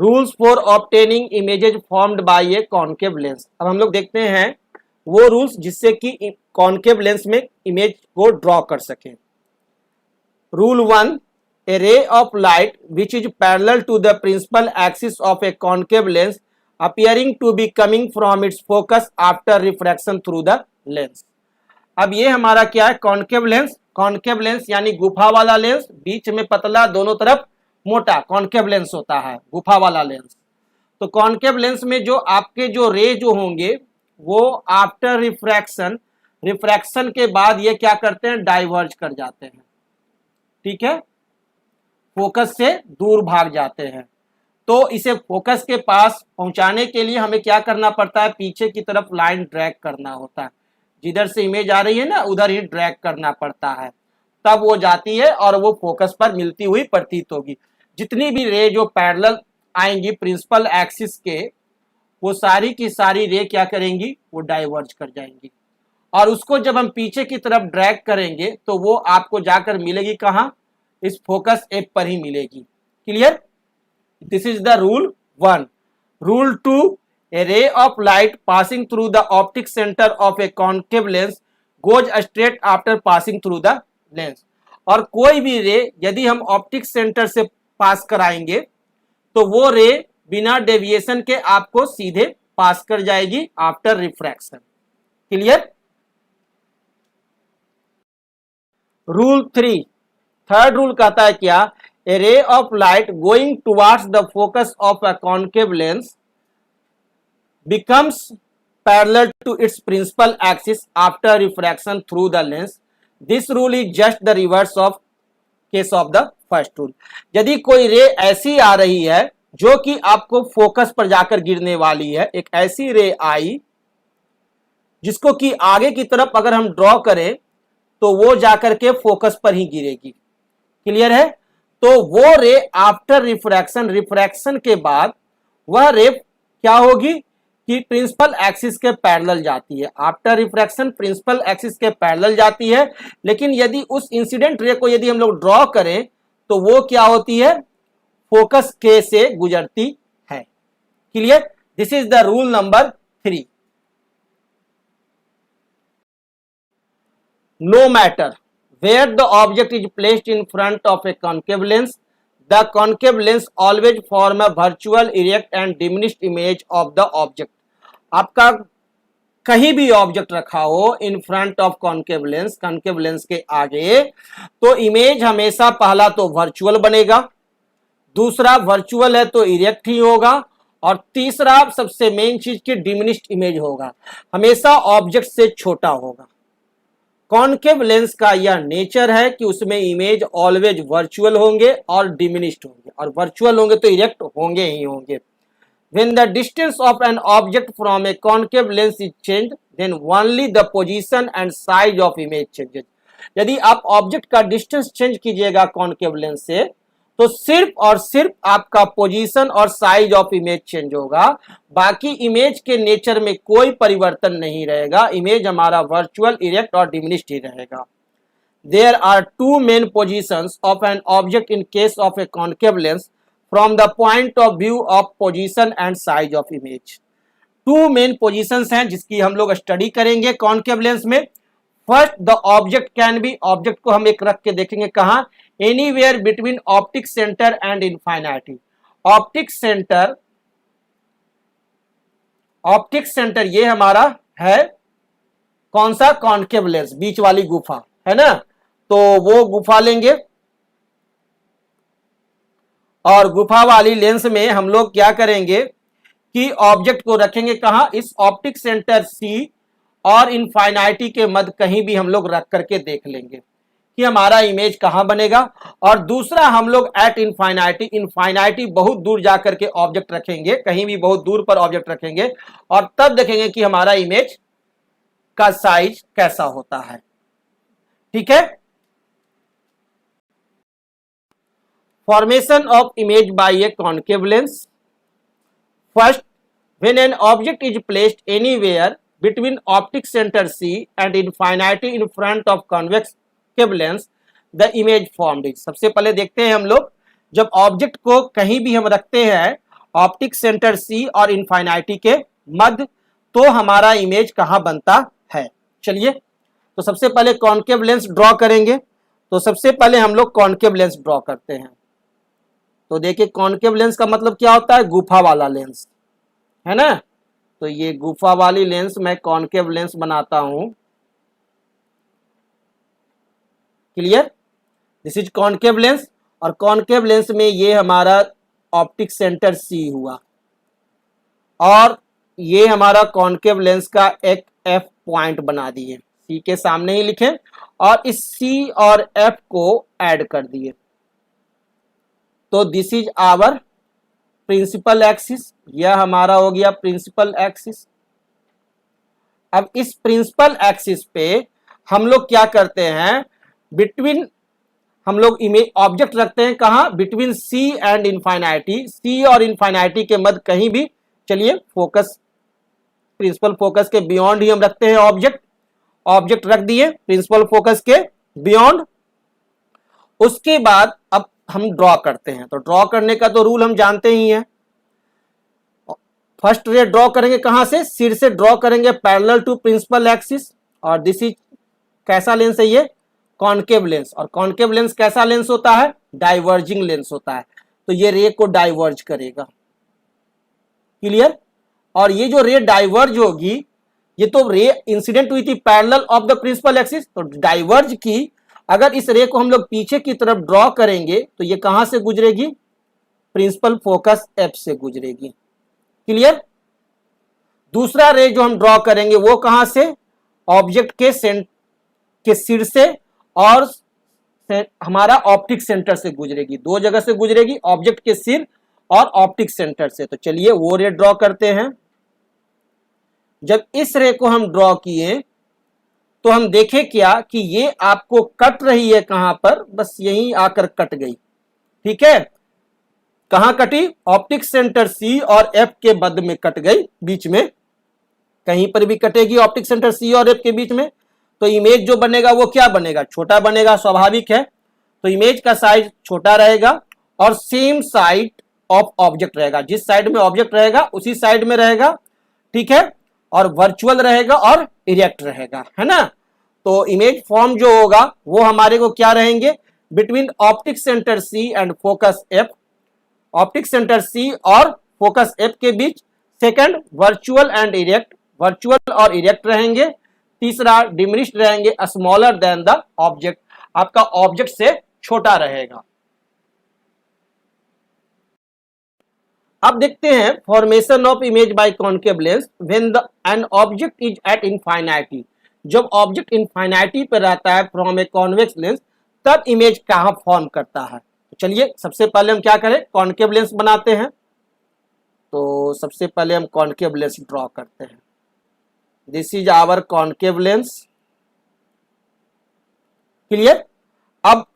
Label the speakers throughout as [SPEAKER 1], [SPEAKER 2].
[SPEAKER 1] Rules for obtaining images formed by a concave lens. अब हम लोग देखते हैं वो रूल्स जिससे कि कॉन्केव लेंस में इमेज को ड्रॉ कर सकें। Rule 1, a ray of light which is parallel to the principal axis of a concave lens appearing to be coming from its focus after refraction through the lens। अब ये हमारा क्या है, concave lens. Concave lens यानी गुफा वाला lens, बीच में पतला दोनों तरफ मोटा, कॉन्केव लेंस होता है गुफा वाला लेंस। तो कॉन्केव लेंस में जो आपके जो रे जो होंगे वो आफ्टर रिफ्रैक्शन, रिफ्रैक्शन के बाद ये क्या करते हैं, डाइवर्ज कर जाते हैं। ठीक है, फोकस से दूर भाग जाते हैं। तो इसे फोकस के पास पहुंचाने के लिए हमें क्या करना पड़ता है, पीछे की तरफ लाइन ड्रैग करना होता है। जिधर से इमेज आ रही है ना उधर ही ड्रैग करना पड़ता है, तब वो जाती है और वो फोकस पर मिलती हुई प्रतीत होगी। जितनी भी रे जो पैरेलल आएंगी प्रिंसिपल एक्सिस के, वो सारी की सारी रे क्या करेंगी, वो डाइवर्ज कर जाएंगी। और उसको जब हम पीछे की तरफ ड्रैग करेंगे तो वो आपको जाकर मिलेगी कहां, इस फोकस एप पर ही मिलेगी। Clear? This is the rule 1। Rule 2, a ray of light passing through the optic center of a concave lens goes straight after passing through the lens। और कोई भी रे यदि हम ऑप्टिक सेंटर से पास कराएंगे तो वो रे बिना डेविएशन के आपको सीधे पास कर जाएगी after refraction. Clear? Rule 3, third rule कहता है क्या, a ray of light going towards the focus of a concave lens becomes parallel to its principal axis after refraction through the lens। This rule is just the reverse of case of the first rule। यदि कोई रे ऐसी आ रही है जो कि आपको focus पर जाकर गिरने वाली है, एक ऐसी रे आई जिसको कि आगे की तरफ अगर हम ड्रॉ करें तो वो जाकर के फोकस पर ही गिरेगी। क्लियर है? तो वो रे आफ्टर रिफ्रैक्शन, रिफ्रैक्शन के बाद वह रे क्या होगी कि प्रिंसिपल एक्सिस के पैरेलल जाती है। आफ्टर रिफ्रैक्शन प्रिंसिपल एक्सिस के पैरेलल जाती है, लेकिन यदि उस इंसिडेंट रे को यदि हम लोग ड्रॉ करें तो वो क्या होती है, फोकस के से गुजरती है। Clear? This is the rule number 3। No matter where the object is placed in front of a concave lens, the concave lens always form a virtual erect and diminished image of the object। आपका कहीं भी object रखा हो in front of concave lens, concave lens के आगे, तो image हमेशा पहला तो वर्चुअल बनेगा, दूसरा वर्चुअल है तो इरेक्ट ही होगा, और तीसरा सबसे मेन चीज की डिमिनिश्ड इमेज होगा, हमेशा ऑब्जेक्ट से छोटा होगा। कॉन्केव लेंस का यह नेचर है कि उसमें इमेज ऑलवेज वर्चुअल होंगे और डिमिनिश्ड होंगे, और वर्चुअल होंगे तो इरेक्ट होंगे ही होंगे। When the distance of an object from a concave lens is changed, then only the position and size of image changes। यदि आप ऑब्जेक्ट का डिस्टेंस चेंज कीजिएगा कॉन्केव लेंस से तो सिर्फ और सिर्फ आपका पोजीशन और साइज ऑफ इमेज चेंज होगा, बाकी इमेज के नेचर में कोई परिवर्तन नहीं रहेगा। इमेज हमारा वर्चुअल, इरेक्ट और डिमिनिश्ड ही रहेगा। There are two main positions of an object in case of a concave lens from the point of view of position and size of image। Two main positions हैं जिसकी हम लोग study करेंगे concave lens में। First, the object can be, object को हम एक रख के देखेंगे कहां, anywhere between optic centre and infinity. Optic centre, optic centre ये हमारा है कौन सा, कॉन्केव लेंस, बीच वाली गुफा है ना, तो वो गुफा लेंगे और गुफा वाली लेंस में हम लोग क्या करेंगे कि ऑब्जेक्ट को रखेंगे कहां, इस ऑप्टिक सेंटर सी और इनफाइनाइटी के मध्य कहीं भी हम लोग रख करके देख लेंगे कि हमारा इमेज कहां बनेगा। और दूसरा हम लोग एट इनफाइनाइटी, इनफाइनाइटी बहुत दूर जाकर के ऑब्जेक्ट रखेंगे, कहीं भी बहुत दूर पर ऑब्जेक्ट रखेंगे और तब देखेंगे कि हमारा इमेज का साइज कैसा होता है। ठीक है? Formation of image by a concave lens। First, when an object is placed anywhere between optic center C and infinity in front of concave lens, the image formed is। सबसे पहले देखते हैं हम लोग, जब ऑब्जेक्ट को कहीं भी हम रखते हैं ऑप्टिक सेंटर सी और इनफाइनाइटी के मध्य, तो हमारा इमेज कहां बनता है। चलिए, तो सबसे पहले कॉन्केव लेंस ड्रॉ करेंगे। तो सबसे पहले हम लोग कॉन्केव लेंस ड्रॉ करते हैं। तो देखिए कॉन्केव लेंस का मतलब क्या होता है, गुफा वाला लेंस, है ना। तो ये गुफा वाली लेंस मैं कॉन्केव लेंस बनाता हूं। Clear, this is concave lens, और कॉन्केव लेंस में ये हमारा ऑप्टिक सेंटर सी हुआ, और ये हमारा कॉन्केव लेंस का एक एफ पॉइंट बना दिए, सी के सामने ही लिखें, और इस सी और एफ को ऐड कर दिए। तो this is our principal axis, यह हमारा हो गया प्रिंसिपल एक्सिस। अब इस प्रिंसिपल एक्सिस पे हम लोग क्या करते हैं, बिटवीन हम लोग इमेज ऑब्जेक्ट रखते हैं कहां, बिटवीन सी एंड इनफाइनाइटी, सी और इनफाइनाइटी के मध्य कहीं भी। चलिए फोकस, प्रिंसिपल फोकस के बियॉन्ड ही हम रखते हैं ऑब्जेक्ट, ऑब्जेक्ट रख दिए प्रिंसिपल फोकस के बियॉन्ड। उसके बाद अब हम ड्रॉ करते हैं। तो ड्रॉ करने का तो रूल हम जानते ही हैं। फर्स्ट रे ड्रॉ करेंगे कहां से, सिर से ड्रॉ करेंगे पैरेलल टू प्रिंसिपल एक्सिस, और दिस इज कैसा लेंस है ये, कॉन्केव लेंस। और कॉन्केव लेंस कैसा लेंस होता है, डाइवर्जिंग लेंस होता है। तो ये रे को डाइवर्ज करेगा। क्लियर, और ये जो रे डाइवर्ज होगी, ये तो रे इंसिडेंट हुई थी parallel of the principal axis, तो डाइवर्ज की। अगर इस रे को हम लोग पीछे की तरफ ड्रॉ करेंगे तो ये कहां से गुजरेगी, प्रिंसिपल फोकस एफ से गुजरेगी। क्लियर, दूसरा रे जो हम ड्रॉ करेंगे वो कहां से, ऑब्जेक्ट के सिर से और हमारा ऑप्टिक सेंटर से गुजरेगी, दो जगह से गुजरेगी, ऑब्जेक्ट के सिर और ऑप्टिक सेंटर से। तो चलिए वो रे ड्रॉ करते हैं। जब इस रे को हम ड्रॉ किए तो हम देखें क्या कि ये आपको कट रही है कहां पर, बस यहीं आकर कट गई। ठीक है, कहां कटी, ऑप्टिक सेंटर सी और एफ के मध्य में कट गई, बीच में कहीं पर भी कटेगी ऑप्टिक सेंटर सी और एफ के बीच में। तो इमेज जो बनेगा वो क्या बनेगा, छोटा बनेगा, स्वाभाविक है। तो इमेज का साइज छोटा रहेगा और सेम साइड ऑफ ऑब्जेक्ट रहेगा, जिस साइड में ऑब्जेक्ट रहेगा उसी साइड में रहेगा। ठीक है, और वर्चुअल रहेगा और इरेक्ट रहेगा, है ना। तो इमेज फॉर्म जो होगा वो हमारे को क्या रहेंगे, between optic centre C and focus F, optic centre C और फोकस एफ के बीच। Second, virtual and erect, virtual और इरेक्ट रहेंगे। तीसरा, डिमिनिश्ड रहेंगे, स्मॉलर देन द ऑब्जेक्ट, आपका ऑब्जेक्ट से छोटा रहेगा। अब देखते हैं formation of image by concave lens when the an object is at infinity. जब ऑब्जेक्ट इनफाइनाइटी पर रहता है फ्रॉम ए कॉन्वेक्स लेंस, तब इमेज कहां फॉर्म करता है। तो चलिए सबसे पहले हम क्या करें, कॉन्केव लेंस बनाते हैं। तो सबसे पहले हम कॉन्केव लेंस ड्रॉ करते हैं। This is our concave lens. Clear, अब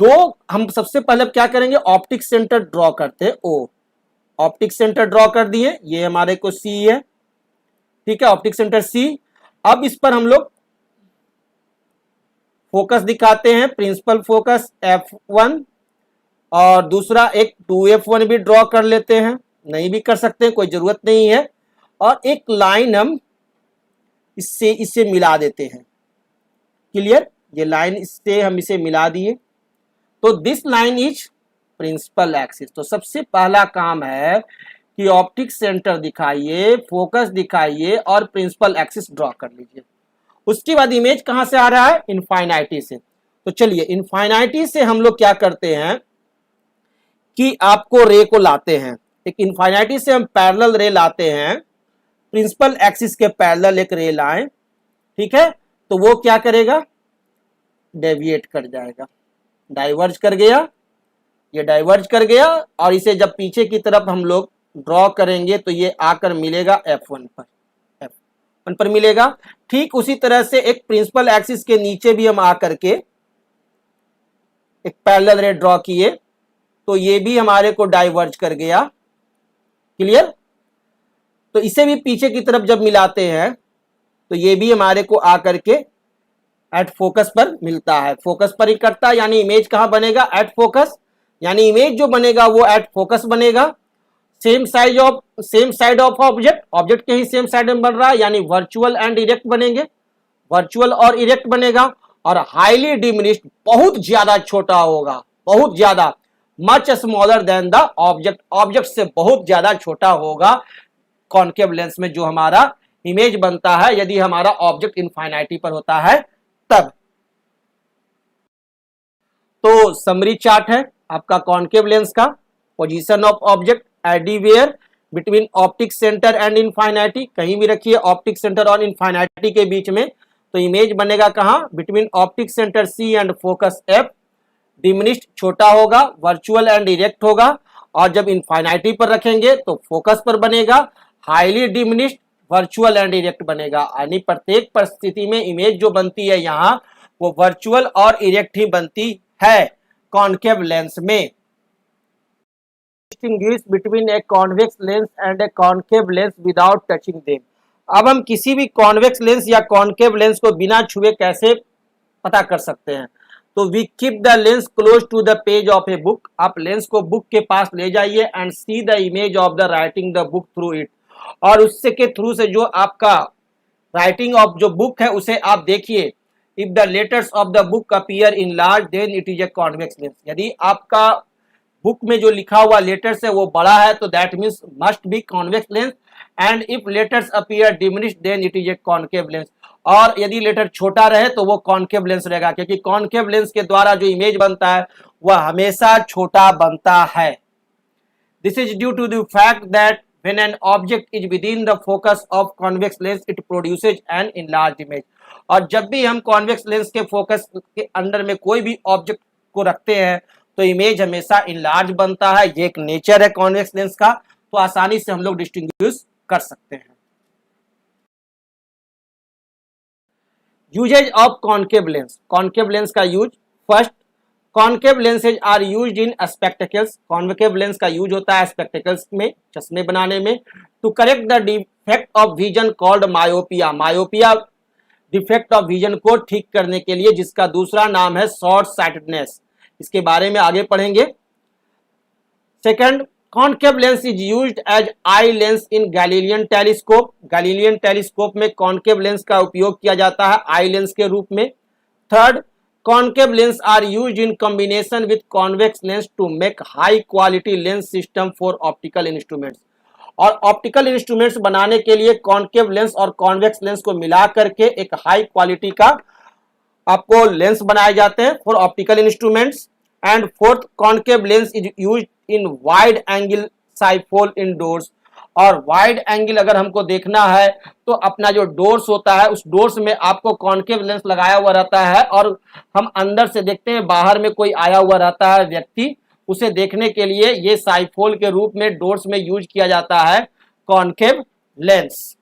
[SPEAKER 1] दो हम सबसे पहले क्या करेंगे, ऑप्टिक सेंटर ड्रॉ करते हैं ओ, ऑप्टिक सेंटर ड्रॉ कर दिए, ये हमारे को सी है। ठीक है, ऑप्टिक सेंटर सी। अब इस पर हम लोग फोकस दिखाते हैं, प्रिंसिपल फोकस F1, और दूसरा एक 2F1 भी ड्रॉ कर लेते हैं, नहीं भी कर सकते हैं, कोई जरूरत नहीं है। और एक लाइन हम इससे मिला देते हैं। क्लियर, ये लाइन इससे हम इसे मिला दिए। तो this line is principal axis. तो सबसे पहला काम है कि ऑप्टिक सेंटर दिखाइए, फोकस दिखाइए और प्रिंसिपल एक्सिस ड्रॉ कर लीजिए। उसके बाद इमेज कहां से आ रहा है, इनफाइनाइटी से। तो चलिए इनफाइनाइटी से हम लोग क्या करते हैं कि आपको रे को लाते हैं, एक इनफाइनाइटी से हम पैरेलल रे लाते हैं, प्रिंसिपल एक्सिस के पैरेलल एक रे लाएं। ठीक है, तो वो क्या करेगा, डेविएट कर जाएगा, डाइवर्ज कर गया, ये डाइवर्ज कर गया, और इसे जब पीछे की तरफ हम लोग ड्रॉ करेंगे तो ये आकर मिलेगा F1 पर, F1 पर मिलेगा। ठीक उसी तरह से एक प्रिंसिपल एक्सिस के नीचे भी हम आकर के एक पैरेलल रे ड्रॉ किए, तो ये भी हमारे को डाइवर्ज कर गया। क्लियर, तो इसे भी पीछे की तरफ जब मिलाते हैं तो ये भी हमारे को आकर के एट फोकस पर मिलता है, फोकस पर ही करता है, यानी इमेज कहां बनेगा, एट फोकस, यानी इमेज जो बनेगा वो एट फोकस बनेगा। सेम साइड ऑफ ऑब्जेक्ट के ही सेम साइड में बन रहा है, यानी वर्चुअल एंड इरेक्ट बनेंगे, वर्चुअल और इरेक्ट बनेगा। और हाईली डिमिनिश्ड, बहुत ज्यादा छोटा होगा, बहुत ज्यादा, much smaller than the object, object से बहुत ज्यादा छोटा होगा कॉनकेव लेंस में जो हमारा इमेज बनता है, यदि हमारा ऑब्जेक्ट इनफाइनाइटी पर होता है तब। तो समरी चार्ट है आपका कॉनकेव लेंस का। Position of object anywhere between optic centre and infinity, कहीं भी रखिए ऑप्टिक सेंटर और इनफाइनाइटी के बीच में, तो इमेज बनेगा कहां, between optic centre C and focus F. Diminished छोटा होगा, वर्चुअल एंड इरेक्ट होगा, और जब इनफाइनाइटी पर रखेंगे तो फोकस पर बनेगा, highly diminished, virtual and erect बनेगा। यानी प्रत्येक परिस्थिति में इमेज जो बनती है यहाँ वो वर्चुअल और इरेक्ट ही बनती है कॉनकेव लेंस में। Distinguish between a convex lens and a concave lens without touching them. अब हम किसी भी कॉन्वेक्स लेंस या कॉनकेव लेंस को बिना छुए कैसे पता कर सकते हैं, तो we keep the lens close to the page of a book. आप लेंस को बुक के पास ले जाइए and see the image of the writing the book through it, और उससे के थ्रू से जो आपका राइटिंग ऑफ जो बुक है उसे आप देखिए। If the letters of the book appear in large then it is a convex lens. यदि आपका बुक में जो लिखा हुआ लेटर्स है वो बड़ा है तो that means must be convex lens, and if letters appear diminished then it is a concave lens. और यदि लेटर छोटा रहे तो वो कॉनकेव लेंस रहेगा, क्योंकि कॉनकेव लेंस के द्वारा जो इमेज बनता है वह हमेशा छोटा बनता है। This is due to the fact that when an object is within the focus of convex lens it produces an enlarged image. और जब भी हम कॉन्वेक्स लेंस के फोकस के अंदर में कोई भी ऑब्जेक्ट को रखते हैं तो इमेज हमेशा इनलार्ज बनता है। ये एक नेचर है कॉन्वेक्स लेंस का, तो आसानी से हम लोग डिस्टिंग्विश कर सकते हैं। Usages of concave lens, concave lens का use. First, concave lenses are used in spectacles. Concave lens का यूज होता है स्पेक्टेकल्स में, चश्मे बनाने में। To correct the defect of vision called myopia, myopia defect of vision को ठीक करने के लिए, जिसका दूसरा नाम है शॉर्ट साइटेडनेस। इसके बारे में आगे पढ़ेंगे। Second, concave lens is used as eye lens in Galilean telescope. Galilean telescope में कॉनकेव लेंस का उपयोग किया जाता है आई लेंस के रूप में। Third, concave lens are used in combination with convex lens to make high quality lens system for optical instruments. और ऑप्टिकल इंस्ट्रूमेंट्स बनाने के लिए कॉनकेव लेंस और कॉन्वेक्स लेंस को मिला करके एक हाई क्वालिटी का आपको लेंस बनाए जाते हैं for optical instruments. And fourth, concave lens is used in wide angle spyhole in doors. और वाइड एंगल अगर हमको देखना है तो अपना जो डोर्स होता है उस डोर्स में आपको कॉनकेव लेंस लगाया हुआ रहता है, और हम अंदर से देखते हैं बाहर में कोई आया हुआ रहता है व्यक्ति, उसे देखने के लिए ये साइफोल के रूप में डोर्स में यूज किया जाता है कॉनकेव लेंस।